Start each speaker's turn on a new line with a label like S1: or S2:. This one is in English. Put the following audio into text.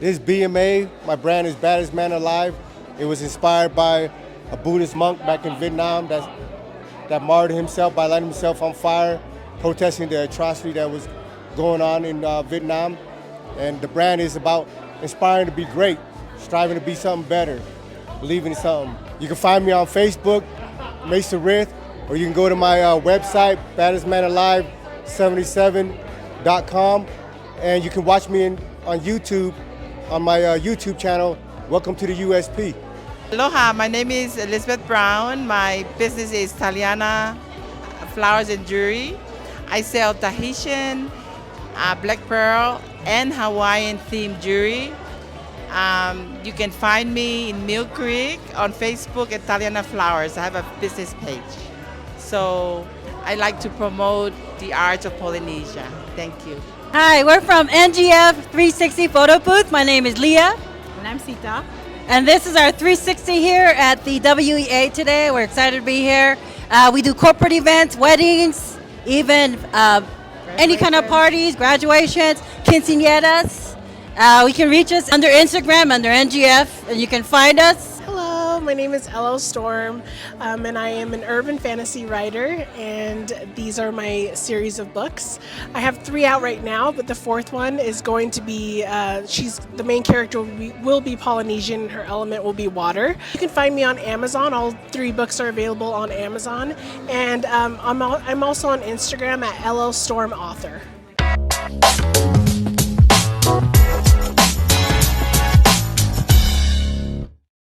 S1: This BMA, my brand is Baddest Man Alive. It was inspired by a Buddhist monk back in Vietnam that martyred himself by lighting himself on fire, protesting the atrocity that was going on in Vietnam. And the brand is about inspiring to be great, striving to be something better, believing in something. You can find me on Facebook, Mesa Rith, or you can go to my website, baddestmanalive77.com, and you can watch me on YouTube, on my YouTube channel, Welcome to the USP.
S2: Aloha, my name is Elizabeth Brown. My business is Taliana Flowers and Jewelry. I sell Tahitian, Black Pearl, and Hawaiian themed jewelry. You can find me in Mill Creek on Facebook at Taliana Flowers. I have a business page. So I like to promote the arts of Polynesia. Thank you.
S3: Hi, we're from NGF 360 Photobooth. My name is Leah.
S4: And I'm Sita.
S3: And this is our 360 here at the WEA today. We're excited to be here. We do corporate events, weddings, even any kind of parties, graduations, quinceañeras. We can reach us under Instagram, under NGF, and you can find us.
S4: Hello, my name is Elo Storm, and I am an urban fantasy writer, and these are my series of books. I have 3 out right now, but the 4th one is going to be, the main character will be Polynesian, her element will be water. You can find me on Amazon. All 3 books are available on Amazon, and I'm also on Instagram at Elo Storm Author.